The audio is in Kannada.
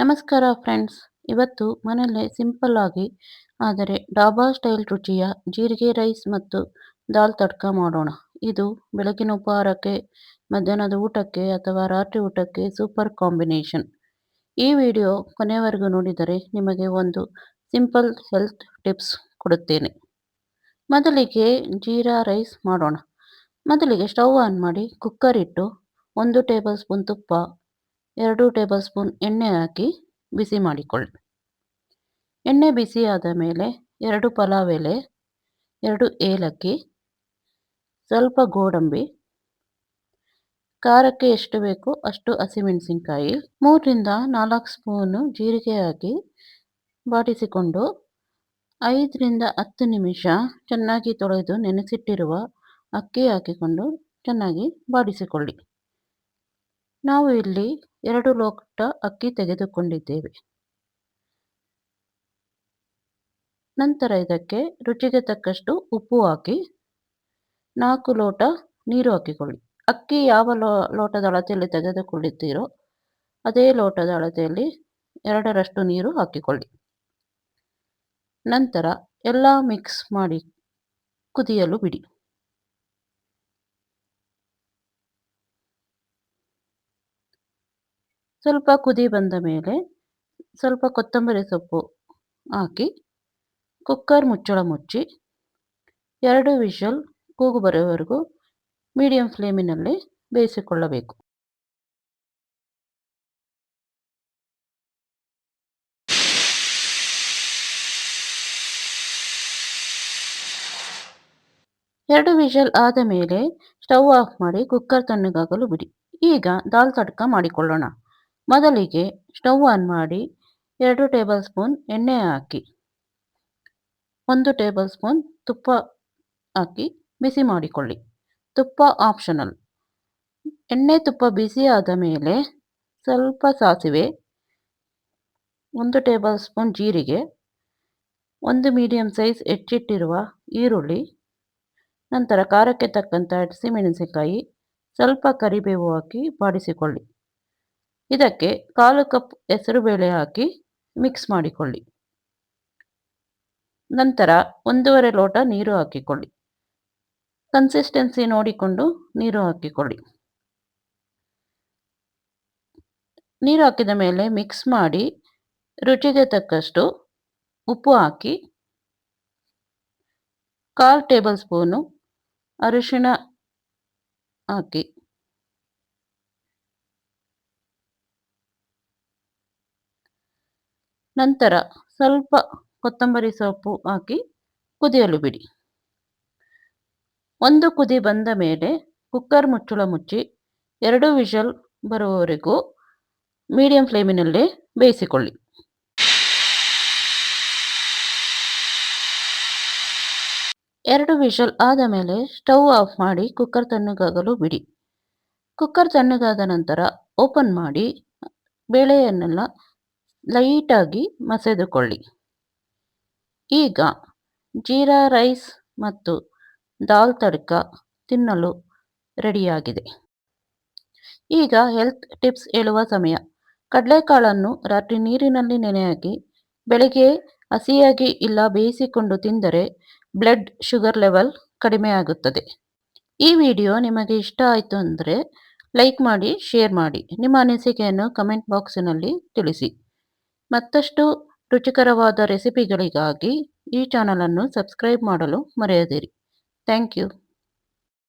ನಮಸ್ಕಾರ ಫ್ರೆಂಡ್ಸ್. ಇವತ್ತು ಮನೆಯಲ್ಲೇ ಸಿಂಪಲ್ ಆಗಿ ಆದರೆ ಡಾಬಾ ಸ್ಟೈಲ್ ರುಚಿಯ ಜೀರಿಗೆ ರೈಸ್ ಮತ್ತು ದಾಲ್ ತಡ್ಕ ಮಾಡೋಣ. ಇದು ಬೆಳಗಿನ ಉಪಹಾರಕ್ಕೆ, ಮಧ್ಯಾಹ್ನದ ಊಟಕ್ಕೆ ಅಥವಾ ರಾತ್ರಿ ಊಟಕ್ಕೆ ಸೂಪರ್ ಕಾಂಬಿನೇಷನ್. ಈ ವಿಡಿಯೋ ಕೊನೆಯವರೆಗೂ ನೋಡಿದರೆ ನಿಮಗೆ ಒಂದು ಸಿಂಪಲ್ ಹೆಲ್ತ್ ಟಿಪ್ಸ್ ಕೊಡುತ್ತೇನೆ. ಮೊದಲಿಗೆ ಜೀರಾ ರೈಸ್ ಮಾಡೋಣ. ಮೊದಲಿಗೆ ಸ್ಟವ್ ಆನ್ ಮಾಡಿ ಕುಕ್ಕರ್ ಇಟ್ಟು 1 ಟೇಬಲ್ ಸ್ಪೂನ್ ತುಪ್ಪ, 2 ಟೇಬಲ್ ಸ್ಪೂನ್ ಎಣ್ಣೆ ಹಾಕಿ ಬಿಸಿ ಮಾಡಿಕೊಳ್ಳಿ. ಎಣ್ಣೆ ಬಿಸಿ ಆದ ಮೇಲೆ 2 ಪಲಾವ್ ಎಲೆ, 2 ಏಲಕ್ಕಿ, ಸ್ವಲ್ಪ ಗೋಡಂಬಿ, ಖಾರಕ್ಕೆ ಎಷ್ಟು ಬೇಕು ಅಷ್ಟು ಹಸಿಮೆಣಸಿನಕಾಯಿ, 3 ರಿಂದ 4 ಸ್ಪೂನು ಜೀರಿಗೆ ಹಾಕಿ ಬಾಡಿಸಿಕೊಂಡು 5 ರಿಂದ 10 ನಿಮಿಷ ಚೆನ್ನಾಗಿ ತೊಳೆದು ನೆನೆಸಿಟ್ಟಿರುವ ಅಕ್ಕಿ ಹಾಕಿಕೊಂಡು ಚೆನ್ನಾಗಿ ಬಾಡಿಸಿಕೊಳ್ಳಿ. ನಾವು ಇಲ್ಲಿ 2 ಲೋಟ ಅಕ್ಕಿ ತೆಗೆದುಕೊಂಡಿದ್ದೇವೆ. ನಂತರ ಇದಕ್ಕೆ ರುಚಿಗೆ ತಕ್ಕಷ್ಟು ಉಪ್ಪು ಹಾಕಿ 4 ಲೋಟ ನೀರು ಹಾಕಿಕೊಳ್ಳಿ. ಅಕ್ಕಿ ಯಾವ ಲೋಟದ ಅಳತೆಯಲ್ಲಿ ತೆಗೆದುಕೊಳ್ಳುತ್ತೀರೋ ಅದೇ ಲೋಟದ ಅಳತೆಯಲ್ಲಿ 2ರಷ್ಟು ನೀರು ಹಾಕಿಕೊಳ್ಳಿ. ನಂತರ ಎಲ್ಲ ಮಿಕ್ಸ್ ಮಾಡಿ ಕುದಿಯಲು ಬಿಡಿ. ಸ್ವಲ್ಪ ಕುದಿ ಬಂದ ಮೇಲೆ ಸ್ವಲ್ಪ ಕೊತ್ತಂಬರಿ ಸೊಪ್ಪು ಹಾಕಿ ಕುಕ್ಕರ್ ಮುಚ್ಚಳ ಮುಚ್ಚಿ 2 ವಿಷಲ್ ಕೂಗು ಬರುವವರೆಗೂ ಮೀಡಿಯಂ ಫ್ಲೇಮಿನಲ್ಲಿ ಬೇಯಿಸಿಕೊಳ್ಳಬೇಕು. ಎರಡು ವಿಷಲ್ ಆದ ಮೇಲೆ ಸ್ಟವ್ ಆಫ್ ಮಾಡಿ ಕುಕ್ಕರ್ ತಣ್ಣಗಾಗಲು ಬಿಡಿ. ಈಗ ದಾಲ್ ತಡ್ಕ ಮಾಡಿಕೊಳ್ಳೋಣ. ಮೊದಲಿಗೆ ಸ್ಟವ್ ಆನ್ ಮಾಡಿ 2 ಟೇಬಲ್ ಸ್ಪೂನ್ ಎಣ್ಣೆ ಹಾಕಿ 1 ಟೇಬಲ್ ಸ್ಪೂನ್ ತುಪ್ಪ ಹಾಕಿ ಬಿಸಿ ಮಾಡಿಕೊಳ್ಳಿ. ತುಪ್ಪ ಆಪ್ಷನಲ್. ಎಣ್ಣೆ ತುಪ್ಪ ಬಿಸಿ ಆದ ಮೇಲೆ ಸ್ವಲ್ಪ ಸಾಸಿವೆ, 1 ಟೇಬಲ್ ಸ್ಪೂನ್ ಜೀರಿಗೆ, 1 ಮೀಡಿಯಂ ಸೈಜ್ ಹೆಚ್ಚಿಟ್ಟಿರುವ ಈರುಳ್ಳಿ, ನಂತರ ಖಾರಕ್ಕೆ ತಕ್ಕಂಥ ಹಸಿಮೆಣಸಿನಕಾಯಿ, ಸ್ವಲ್ಪ ಕರಿಬೇವು ಹಾಕಿ ಬಾಡಿಸಿಕೊಳ್ಳಿ. ಇದಕ್ಕೆ 1/4 ಕಪ್ ಹೆಸರುಬೇಳೆ ಹಾಕಿ ಮಿಕ್ಸ್ ಮಾಡಿಕೊಳ್ಳಿ. ನಂತರ 1.5 ಲೋಟ ನೀರು ಹಾಕಿಕೊಳ್ಳಿ. ಕನ್ಸಿಸ್ಟೆನ್ಸಿ ನೋಡಿಕೊಂಡು ನೀರು ಹಾಕಿಕೊಳ್ಳಿ. ನೀರು ಹಾಕಿದ ಮೇಲೆ ಮಿಕ್ಸ್ ಮಾಡಿ ರುಚಿಗೆ ತಕ್ಕಷ್ಟು ಉಪ್ಪು ಹಾಕಿ 1/4 ಟೇಬಲ್ ಸ್ಪೂನು ಅರಿಶಿಣ ಹಾಕಿ ನಂತರ ಸ್ವಲ್ಪ ಕೊತ್ತಂಬರಿ ಸೊಪ್ಪು ಹಾಕಿ ಕುದಿಯಲು ಬಿಡಿ. ಒಂದು ಕುದಿ ಬಂದ ಮೇಲೆ ಕುಕ್ಕರ್ ಮುಚ್ಚಳ ಮುಚ್ಚಿ 2 ವಿಷಲ್ ಬರುವವರೆಗೂ ಮೀಡಿಯಂ ಫ್ಲೇಮಿನಲ್ಲಿ ಬೇಯಿಸಿಕೊಳ್ಳಿ. ಎರಡು ವಿಷಲ್ ಆದ ಮೇಲೆ ಸ್ಟವ್ ಆಫ್ ಮಾಡಿ ಕುಕ್ಕರ್ ತಣ್ಣಗಾಗಲು ಬಿಡಿ. ಕುಕ್ಕರ್ ತಣ್ಣಗಾದ ನಂತರ ಓಪನ್ ಮಾಡಿ ಬೇಳೆಯನ್ನೆಲ್ಲ ಲೈಟಾಗಿ ಮಸೆದುಕೊಳ್ಳಿ. ಈಗ ಜೀರಾ ರೈಸ್ ಮತ್ತು ದಾಲ್ ತಡ್ಕ ತಿನ್ನಲು ರೆಡಿಯಾಗಿದೆ. ಈಗ ಹೆಲ್ತ್ ಟಿಪ್ಸ್ ಹೇಳುವ ಸಮಯ. ಕಡಲೆಕಾಳನ್ನು ರಾತ್ರಿ ನೀರಿನಲ್ಲಿ ನೆನೆಹಾಕಿ ಬೆಳಗ್ಗೆ ಹಸಿಯಾಗಿ ಇಲ್ಲ ಬೇಯಿಸಿಕೊಂಡು ತಿಂದರೆ ಬ್ಲಡ್ ಶುಗರ್ ಲೆವೆಲ್ ಕಡಿಮೆ ಆಗುತ್ತದೆ. ಈ ವಿಡಿಯೋ ನಿಮಗೆ ಇಷ್ಟ ಆಯಿತು ಅಂದರೆ ಲೈಕ್ ಮಾಡಿ, ಶೇರ್ ಮಾಡಿ. ನಿಮ್ಮ ಅನಿಸಿಕೆಯನ್ನು ಕಮೆಂಟ್ ಬಾಕ್ಸಿನಲ್ಲಿ ತಿಳಿಸಿ. ಮತ್ತಷ್ಟು ರುಚಿಕರವಾದ ರೆಸಿಪಿಗಳಿಗಾಗಿ ಈ ಚಾನಲನ್ನು ಸಬ್ಸ್ಕ್ರೈಬ್ ಮಾಡಲು ಮರೆಯದಿರಿ. Thank you.